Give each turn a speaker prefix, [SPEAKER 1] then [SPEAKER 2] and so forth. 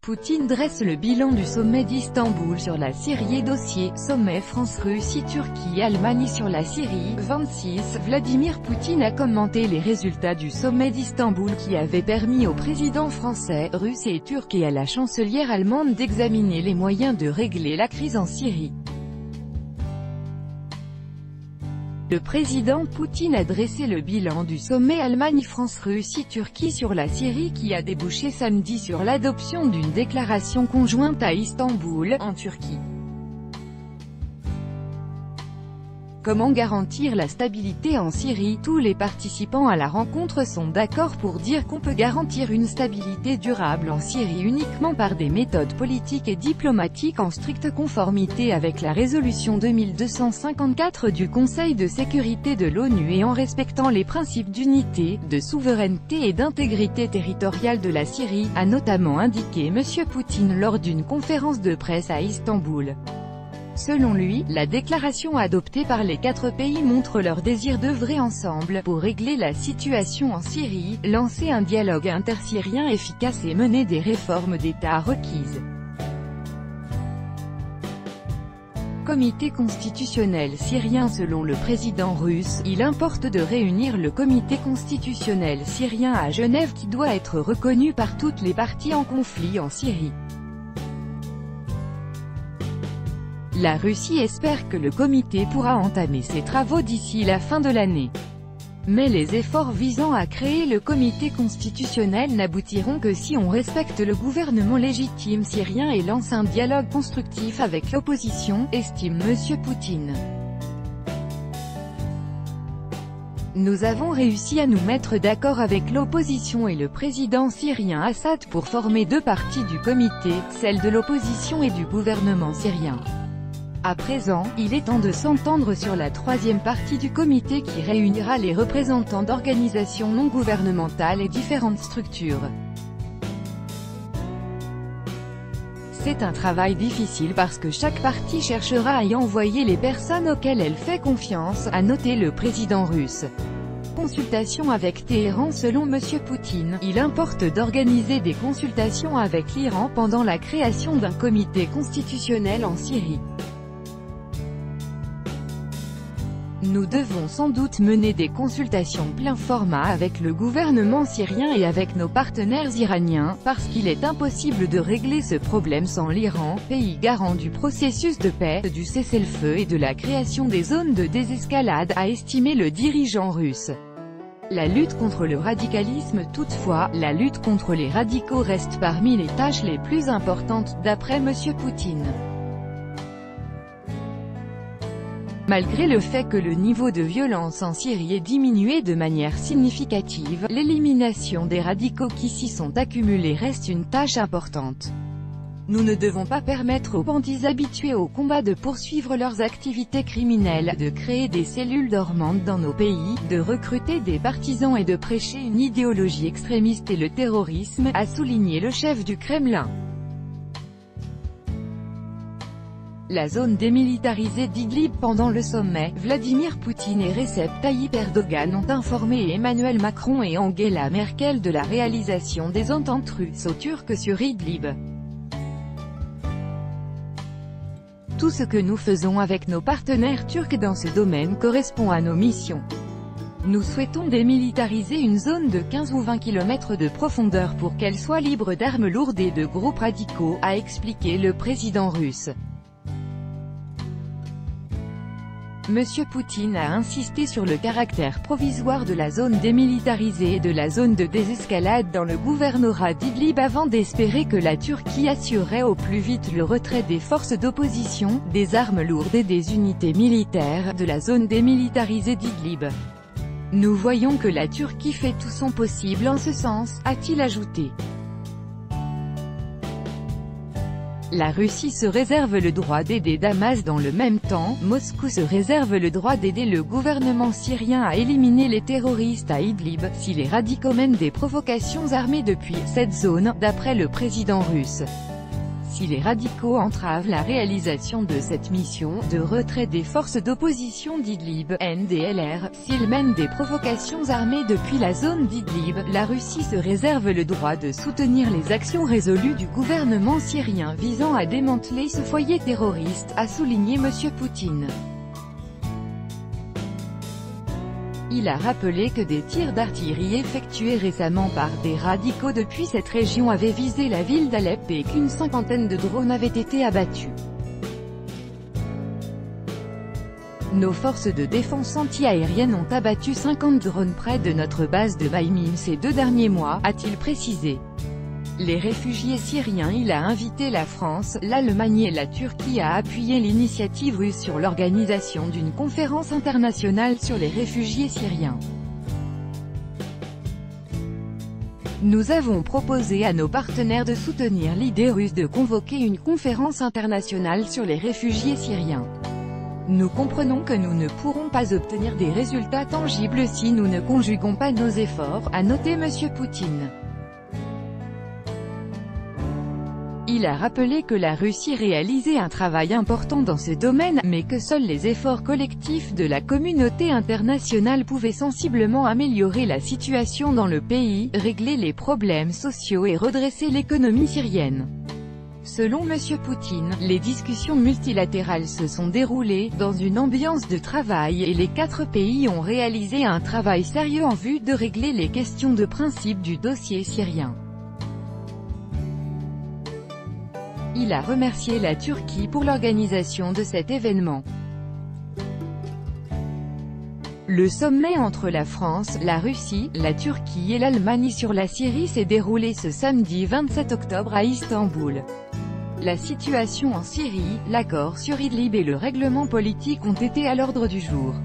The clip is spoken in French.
[SPEAKER 1] Poutine dresse le bilan du sommet d'Istanbul sur la Syrie et dossier, sommet France-Russie-Turquie-Allemagne sur la Syrie, 26, Vladimir Poutine a commenté les résultats du sommet d'Istanbul qui avait permis aux présidents français, russes et turcs et à la chancelière allemande d'examiner les moyens de régler la crise en Syrie. Le président Poutine a dressé le bilan du sommet Allemagne-France-Russie-Turquie sur la Syrie qui a débouché samedi sur l'adoption d'une déclaration conjointe à Istanbul, en Turquie. Comment garantir la stabilité en Syrie? Tous les participants à la rencontre sont d'accord pour dire qu'on peut garantir une stabilité durable en Syrie uniquement par des méthodes politiques et diplomatiques en stricte conformité avec la résolution 2254 du Conseil de sécurité de l'ONU et en respectant les principes d'unité, de souveraineté et d'intégrité territoriale de la Syrie, a notamment indiqué M. Poutine lors d'une conférence de presse à Istanbul. Selon lui, la déclaration adoptée par les 4 pays montre leur désir d'œuvrer ensemble pour régler la situation en Syrie, lancer un dialogue intersyrien efficace et mener des réformes d'État requises. Comité constitutionnel syrien. Selon le président russe, il importe de réunir le comité constitutionnel syrien à Genève qui doit être reconnu par toutes les parties en conflit en Syrie. La Russie espère que le comité pourra entamer ses travaux d'ici la fin de l'année. Mais les efforts visant à créer le comité constitutionnel n'aboutiront que si on respecte le gouvernement légitime syrien et lance un dialogue constructif avec l'opposition, estime M. Poutine. Nous avons réussi à nous mettre d'accord avec l'opposition et le président syrien Assad pour former 2 parties du comité, celle de l'opposition et du gouvernement syrien. À présent, il est temps de s'entendre sur la 3e partie du comité qui réunira les représentants d'organisations non gouvernementales et différentes structures. C'est un travail difficile parce que chaque partie cherchera à y envoyer les personnes auxquelles elle fait confiance, a noté le président russe. Consultation avec Téhéran. Selon M. Poutine, il importe d'organiser des consultations avec l'Iran pendant la création d'un comité constitutionnel en Syrie. Nous devons sans doute mener des consultations plein format avec le gouvernement syrien et avec nos partenaires iraniens, parce qu'il est impossible de régler ce problème sans l'Iran, pays garant du processus de paix, du cessez-le-feu et de la création des zones de désescalade, a estimé le dirigeant russe. La lutte contre le radicalisme. Toutefois, la lutte contre les radicaux reste parmi les tâches les plus importantes, d'après M. Poutine. Malgré le fait que le niveau de violence en Syrie ait diminué de manière significative, l'élimination des radicaux qui s'y sont accumulés reste une tâche importante. Nous ne devons pas permettre aux bandits habitués au combat de poursuivre leurs activités criminelles, de créer des cellules dormantes dans nos pays, de recruter des partisans et de prêcher une idéologie extrémiste et le terrorisme, a souligné le chef du Kremlin. La zone démilitarisée d'Idlib. Pendant le sommet, Vladimir Poutine et Recep Tayyip Erdogan ont informé Emmanuel Macron et Angela Merkel de la réalisation des ententes russo-turques sur Idlib. Tout ce que nous faisons avec nos partenaires turcs dans ce domaine correspond à nos missions. Nous souhaitons démilitariser une zone de 15 ou 20 km de profondeur pour qu'elle soit libre d'armes lourdes et de groupes radicaux, a expliqué le président russe. M. Poutine a insisté sur le caractère provisoire de la zone démilitarisée et de la zone de désescalade dans le gouvernorat d'Idlib avant d'espérer que la Turquie assurerait au plus vite le retrait des forces d'opposition, des armes lourdes et des unités militaires de la zone démilitarisée d'Idlib. Nous voyons que la Turquie fait tout son possible en ce sens, a-t-il ajouté. La Russie se réserve le droit d'aider Damas. Dans le même temps, Moscou se réserve le droit d'aider le gouvernement syrien à éliminer les terroristes à Idlib, si les radicaux mènent des provocations armées depuis cette zone, d'après le président russe. Si les radicaux entravent la réalisation de cette mission de retrait des forces d'opposition d'Idlib, NDLR, s'ils mènent des provocations armées depuis la zone d'Idlib, la Russie se réserve le droit de soutenir les actions résolues du gouvernement syrien visant à démanteler ce foyer terroriste, a souligné M. Poutine. Il a rappelé que des tirs d'artillerie effectués récemment par des radicaux depuis cette région avaient visé la ville d'Alep et qu'une cinquantaine de drones avaient été abattus. Nos forces de défense anti-aérienne ont abattu 50 drones près de notre base de Baïmim ces 2 derniers mois, a-t-il précisé. Les réfugiés syriens. Il a invité la France, l'Allemagne et la Turquie à appuyer l'initiative russe sur l'organisation d'une conférence internationale sur les réfugiés syriens. Nous avons proposé à nos partenaires de soutenir l'idée russe de convoquer une conférence internationale sur les réfugiés syriens. Nous comprenons que nous ne pourrons pas obtenir des résultats tangibles si nous ne conjuguons pas nos efforts, a noté M. Poutine. Il a rappelé que la Russie réalisait un travail important dans ce domaine, mais que seuls les efforts collectifs de la communauté internationale pouvaient sensiblement améliorer la situation dans le pays, régler les problèmes sociaux et redresser l'économie syrienne. Selon M. Poutine, les discussions multilatérales se sont déroulées dans une ambiance de travail et les 4 pays ont réalisé un travail sérieux en vue de régler les questions de principe du dossier syrien. Il a remercié la Turquie pour l'organisation de cet événement. Le sommet entre la France, la Russie, la Turquie et l'Allemagne sur la Syrie s'est déroulé ce samedi 27 octobre à Istanbul. La situation en Syrie, l'accord sur Idlib et le règlement politique ont été à l'ordre du jour.